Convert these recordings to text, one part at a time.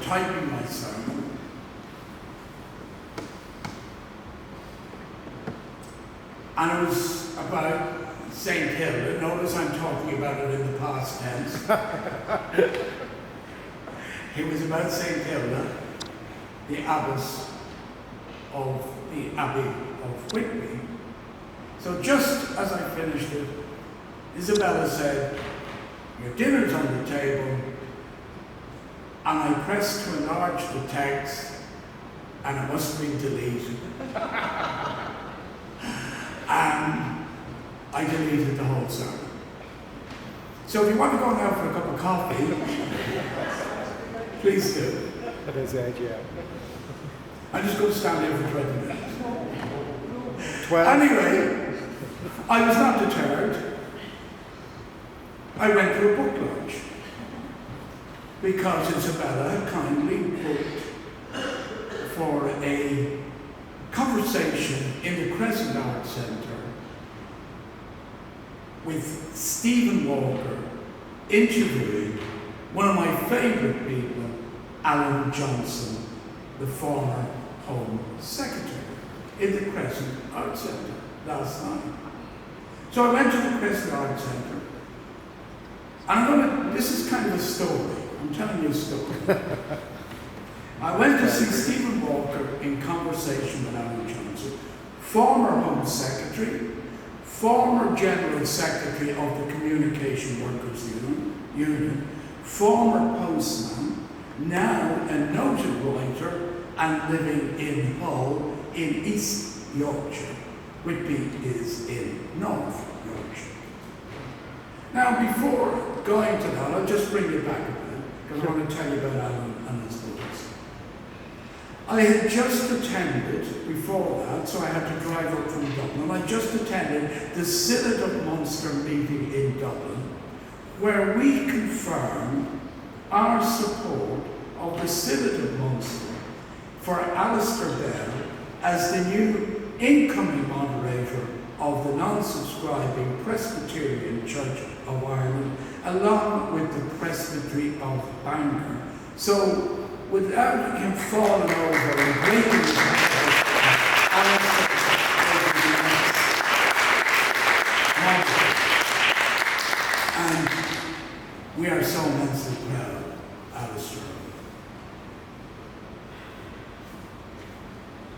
typing my sermon. And it was about St. Hilda. Notice I'm talking about it in the past tense. It was about St. Hilda, the abbess of the Abbey of Whitby. So just as I finished it, Isabella said, "Your dinner's on the table," and I pressed to enlarge the text, and it must have been deleted. And I deleted the whole sermon. So if you want to go now for a cup of coffee, please do. There's the idea. I'm just going to stand here for 20 minutes. 12. Anyway, I was not deterred. I went to a book launch because Isabella had kindly booked for a conversation in the Crescent Arts Centre with Stephen Walker interviewing one of my favourite people, Alan Johnson, the former Home Secretary, in the Crescent Arts Centre last night. So I went to the Crescent Arts Centre, and this is kind of a story. I'm telling you a story. I went to see Stephen Walker in conversation with Alan Johnson, former Home Secretary, former General Secretary of the Communication Workers Union, former postman, now a noted writer and living in Hull in East Yorkshire. Whitby is in North Yorkshire. Now, before going to that, I'll just bring you back a bit, because I want to tell you about Alan and his books. I had just attended, before that, so I had to drive up from Dublin, I just attended the Synod of Munster meeting in Dublin, where we confirmed our support of the Synod of Munster for Alistair Bell as the new incoming moderator of the non-subscribing Presbyterian Church of Ireland, along with the Presbytery of Bangor. So, without him falling over and breaking his heart, Alistair will be the next moderator. And we are so immensely proud, Alistair.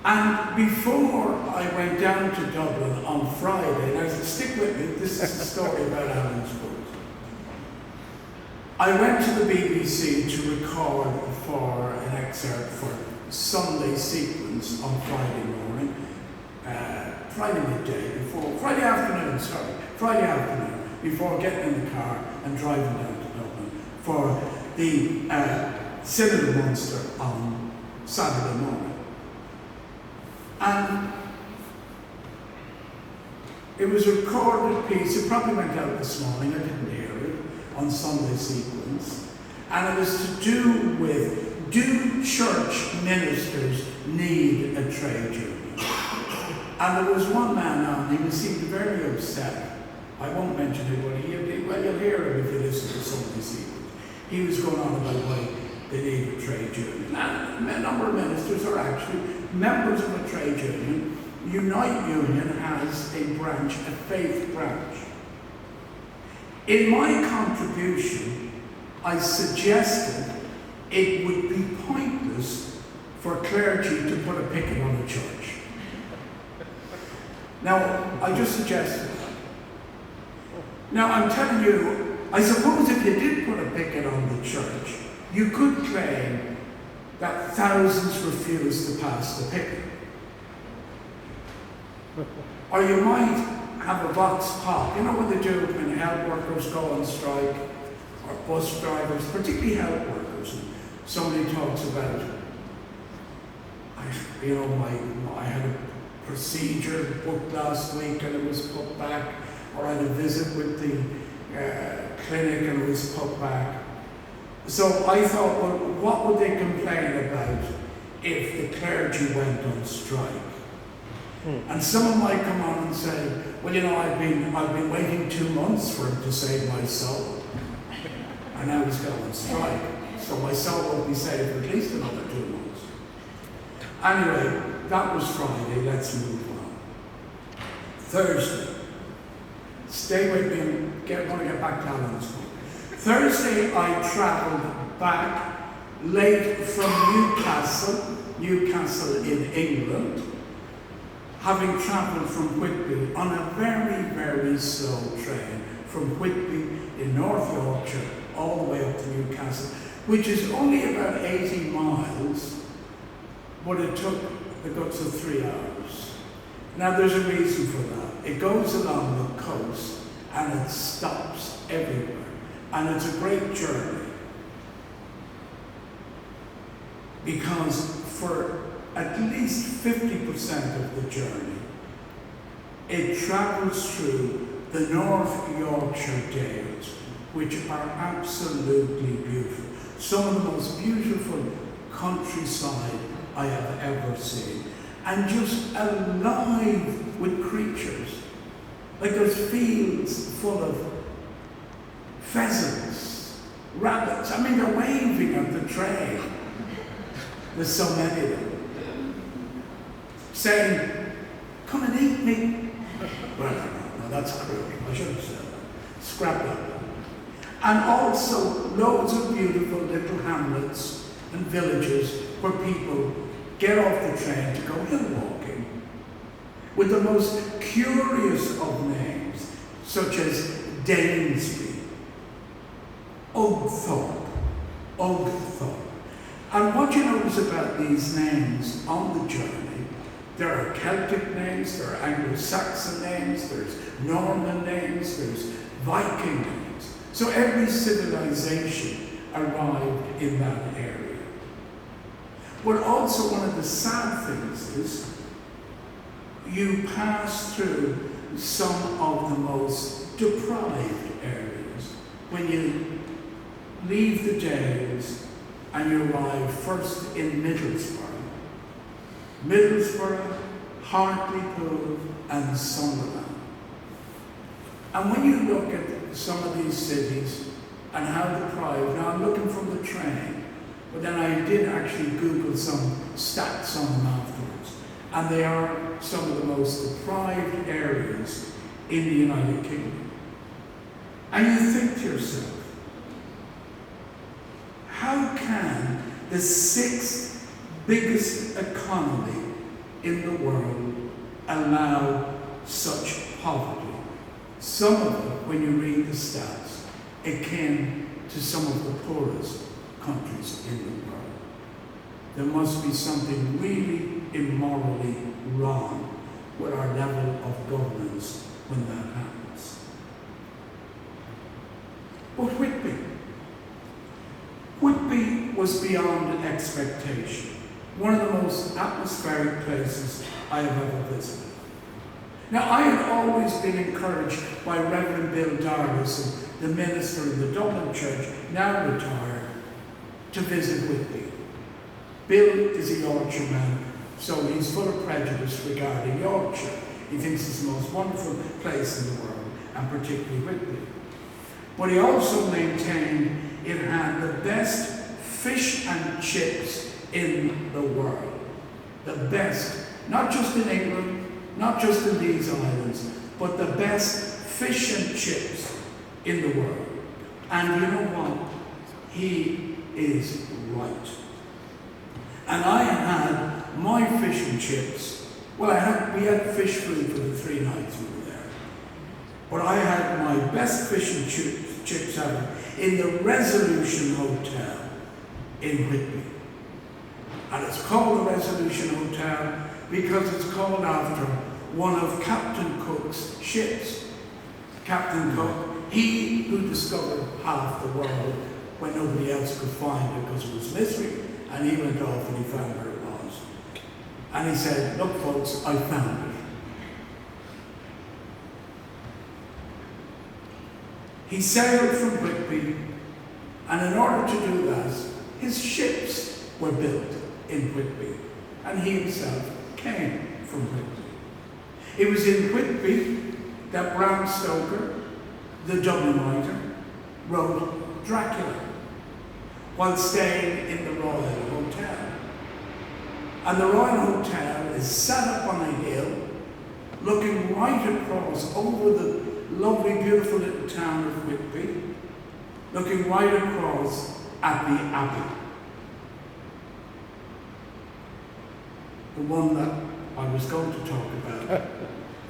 And before I went down to Dublin on Friday, and I said, stick with me, this is the story about Alan's book. I went to the BBC to record for an excerpt for Sunday Sequence on Friday morning, Friday afternoon, before getting in the car and driving down to Dublin for the Synod of Munster on Saturday morning. And it was a recorded piece, it probably went out this morning, I didn't hear it, on Sunday Sequence. And it was to do with, do church ministers need a trade union? And there was one man on, he seemed very upset. I won't mention it, but well, you'll hear him if you listen to Sunday Sequence. He was going on about why they need a trade union. And a number of ministers are actually members of a trade union. Unite Union has a branch, a faith branch. In my contribution, I suggested it would be pointless for clergy to put a picket on a church. Now, I just suggested that. Now, I'm telling you, I suppose if you did put a picket on the church, you could claim that thousands refused to pass the picket. Or you might have a vox pop. You know what they do when health workers go on strike, or bus drivers, particularly health workers. And somebody talks about, I had a procedure booked last week and it was put back, or I had a visit with the clinic and it was put back. So I thought, well, what would they complain about if the clergy went on strike? And someone might come on and say, well, I've been waiting 2 months for him to save my soul. And now he's going on strike. so my soul will be saved for at least another 2 months. Anyway, that was Friday. Let's move on. Thursday. Stay with me. I'm going to get back to Alan's book. Thursday, I travelled back late from Newcastle in England, having travelled from Whitby on a very, very slow train from Whitby in North Yorkshire all the way up to Newcastle, which is only about 80 miles, but it took the guts of 3 hours. Now there's a reason for that. It goes along the coast and it stops everywhere, and it's a great journey because for at least 50% of the journey, it travels through the North Yorkshire Dales, which are absolutely beautiful. Some of the most beautiful countryside I have ever seen. And just alive with creatures. Like there's fields full of pheasants, rabbits. I mean, they're waving at the train. There's so many of them. Saying, come and eat me. Well, no, that's cruel. I shouldn't have said that. Scrap that. And also loads of beautiful little hamlets and villages where people get off the train to go hill walking with the most curious of names, such as Danesby, Ugthorpe. And what you notice about these names on the journey, there are Celtic names, there are Anglo-Saxon names, there's Norman names, there's Viking names. So every civilization arrived in that area. But also one of the sad things is you pass through some of the most deprived areas. When you leave the Dales and you arrive first in Middlesbrough, Hartlepool and Sunderland. And when you look at some of these cities and how deprived, now I'm looking from the train, but then I did actually Google some stats on them afterwards. And they are some of the most deprived areas in the United Kingdom. And you think to yourself, how can the 6th biggest economy in the world allow such poverty? Some of it, when you read the stats, akin to some of the poorest countries in the world. There must be something really immorally wrong with our level of governance when that happens. But Whitby was beyond expectation. One of the most atmospheric places I have ever visited. Now, I had always been encouraged by Reverend Bill Darlison, the minister in the Dublin Church, now retired, to visit Whitby. Bill is a Yorkshire man, so he's full of prejudice regarding Yorkshire. He thinks it's the most wonderful place in the world, and particularly Whitby. But he also maintained it had the best fish and chips in the world. The best, not just in England, not just in these islands, but the best fish and chips in the world. And you know what? He is right. And I had my fish and chips. Well, we had fish food for the 3 nights we were there. But I had my best fish and chips ever in the Resolution Hotel in Whitby. And it's called the Resolution Hotel because it's called after one of Captain Cook's ships. Captain Cook, he who discovered half the world when nobody else could find it because it was mystery, and he went off and he found where it was. And he said, look folks, I found it. He sailed from Whitby, and in order to do that, his ships were built in Whitby, and he himself came from Whitby. It was in Whitby that Bram Stoker, the Dublin writer, wrote Dracula. while staying in the Royal Hotel. And the Royal Hotel is set up on a hill, looking right across over the lovely, beautiful little town of Whitby, looking right across at the Abbey. The one that I was going to talk about,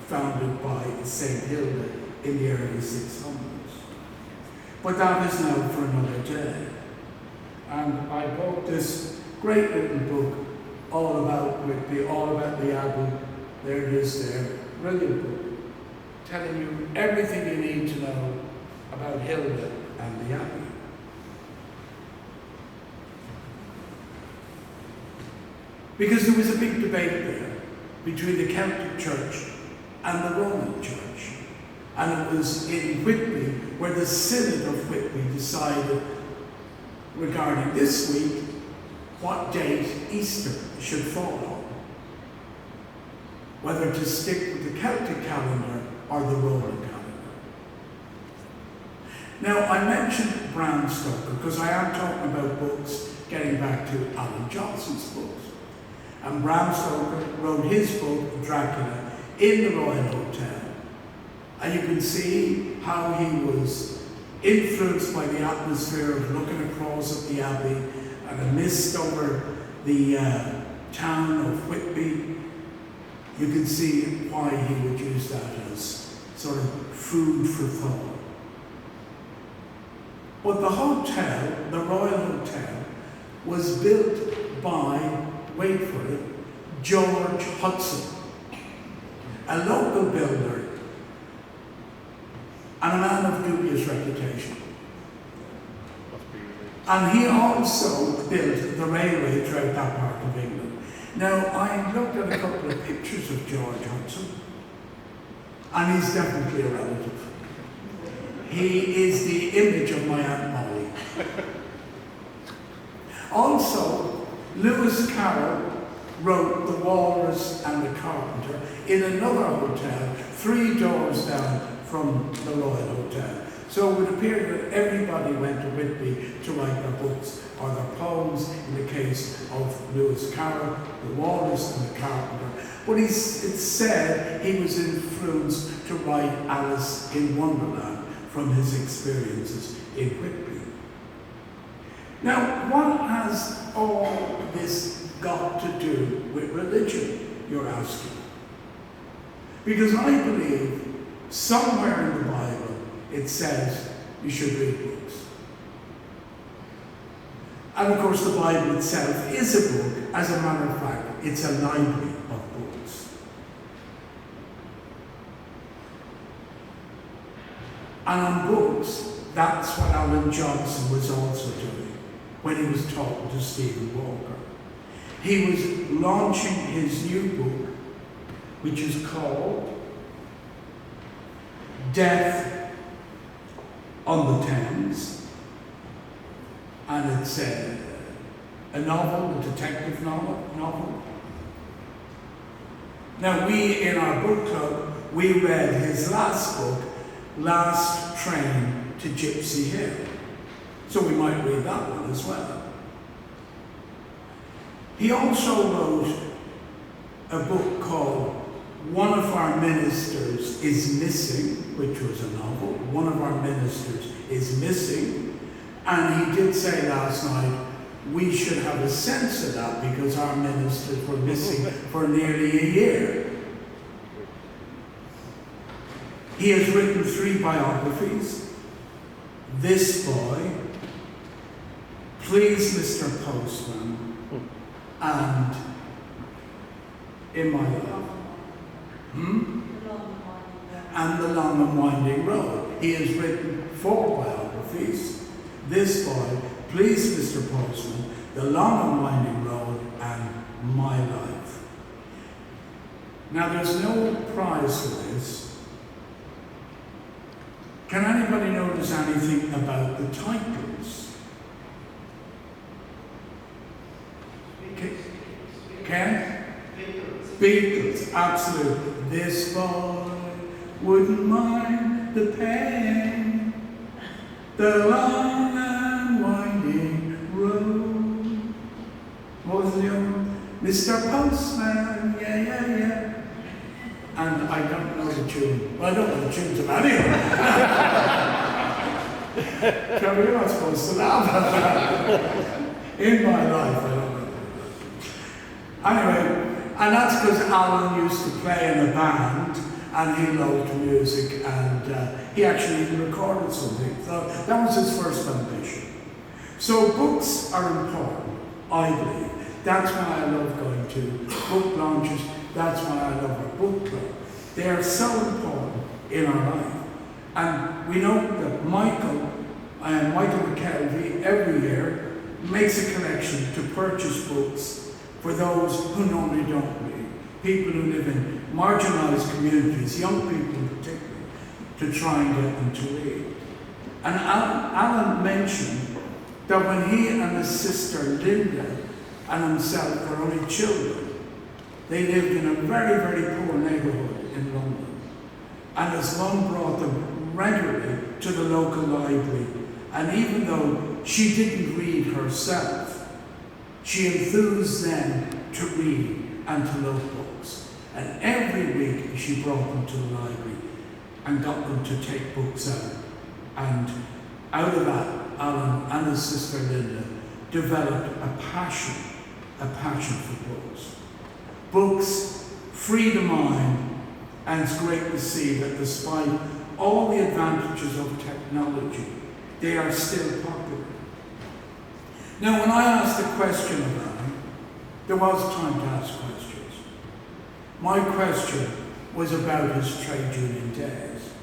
founded by St. Hilda in the early 600s. But that is now for another day. And I bought this great little book all about Whitby, all about the Abbey. There it is there. Brilliant book. Telling you everything you need to know about Hilda and the Abbey. Because there was a big debate there between the Celtic Church and the Roman Church. And it was in Whitby where the Synod of Whitby decided regarding this week what date Easter should fall on. Whether to stick with the Celtic calendar or the Roman calendar. Now, I mentioned Bram Stoker because I am talking about books, getting back to Alan Johnson's books. And Bram Stoker wrote his book, Dracula, in the Royal Hotel. And you can see how he was influenced by the atmosphere of looking across at the Abbey and a mist over the town of Whitby. You can see why he would use that as sort of food for thought. But the hotel, the Royal Hotel, was built by, wait for it, George Hudson, a local builder and a man of dubious reputation. And he also built the railway throughout that part of England. Now, I looked at a couple of pictures of George Hudson, and he's definitely a relative. He is the image of my Aunt Molly. Also, Lewis Carroll wrote The Walrus and the Carpenter in another hotel, 3 doors down from the Royal Hotel. So it would appear that everybody went to Whitby to write their books or their poems, in the case of Lewis Carroll, The Walrus and the Carpenter. But it's said he was influenced to write Alice in Wonderland from his experiences in Whitby. Now, what has all this got to do with religion, you're asking? Because I believe somewhere in the Bible it says you should read books. And of course the Bible itself is a book. As a matter of fact, it's a library of books. And on books, that's what Alan Johnson was also doing when he was talking to Stephen Walker. He was launching his new book, which is called Death on the Thames, and it's a novel, a detective novel. Now we, in our book club, we read his last book, Last Train to Gypsy Hill. So we might read that one as well. He also wrote a book called One of Our Ministers is Missing, which was a novel. One of Our Ministers is Missing. And he did say last night, we should have a sense of that because our ministers were missing for nearly a year. He has written 3 biographies. This Boy, Please Mr. Postman, and In My Love. And The Long and Winding Road. He has written 4 biographies. This Boy, Please Mr. Postman, The Long and Winding Road, and My Life. Now there's no prize for this. Can anybody notice anything about the titles? Ken? Beatles, absolutely. This boy wouldn't mind the pain, the long and winding road. what was the name? Mr. Postman, yeah, yeah, yeah. And I don't know the tune. Well, I don't know the tunes of any of them. Trevor, you're not supposed to laugh at that. In my life, I don't know. Anyway, and that's because Alan used to play in a band, and he loved music, and he actually even recorded something. So that was his first ambition. So books are important, I believe. That's why I love going to book launches. That's why I love our book club. They are so important in our life. And we know that Michael McKelvey every year makes a collection to purchase books for those who normally don't read. People who live in marginalised communities, young people in particular, to try and get them to read. And Alan mentioned that when he and his sister Linda and himself were only children, they lived in a very, very poor neighbourhood in London. And his mum brought them regularly to the local library. And even though she didn't read herself, she enthused them to read and to love books. And every week she brought them to the library and got them to take books out. And out of that, Alan and his sister Linda developed a passion for books. Books free the mind, and it's great to see that despite all the advantages of technology, they are still popular. Now, when I asked the question of Alan, there was time to ask questions. My question was about his trade union days.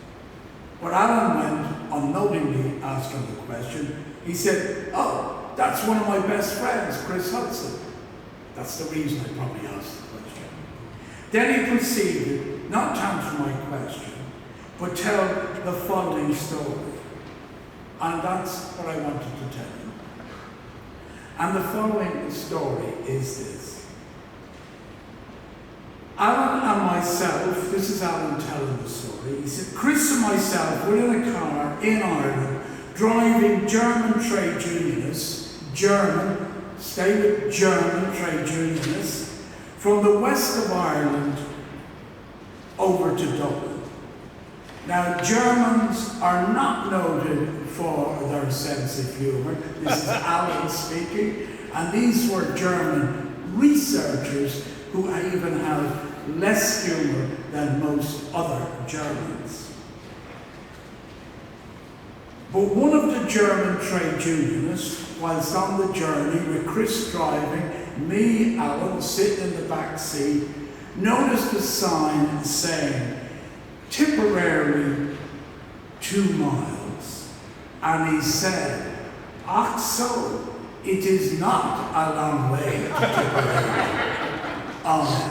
But Alan went on knowingly asking the question. He said, "Oh, that's one of my best friends, Chris Hudson." That's the reason I probably asked the question. Then he proceeded not to answer my question, but tell the following story. And that's what I wanted to tell you. And the following story is this. Alan and myself, this is Alan telling the story, he said, Chris and myself were in a car in Ireland driving German trade unionists, stay with German trade unionists, from the west of Ireland over to Dublin. Now, Germans are not noted for their sense of humour. This is Alan speaking. And these were German researchers who even have less humour than most other Germans. But one of the German trade unionists, whilst on the journey with Chris driving, me, Alan, sitting in the back seat, noticed a sign saying, Tipperary 2 miles. And he said, "Ach so, it is not a long way to Tipperary." Amen.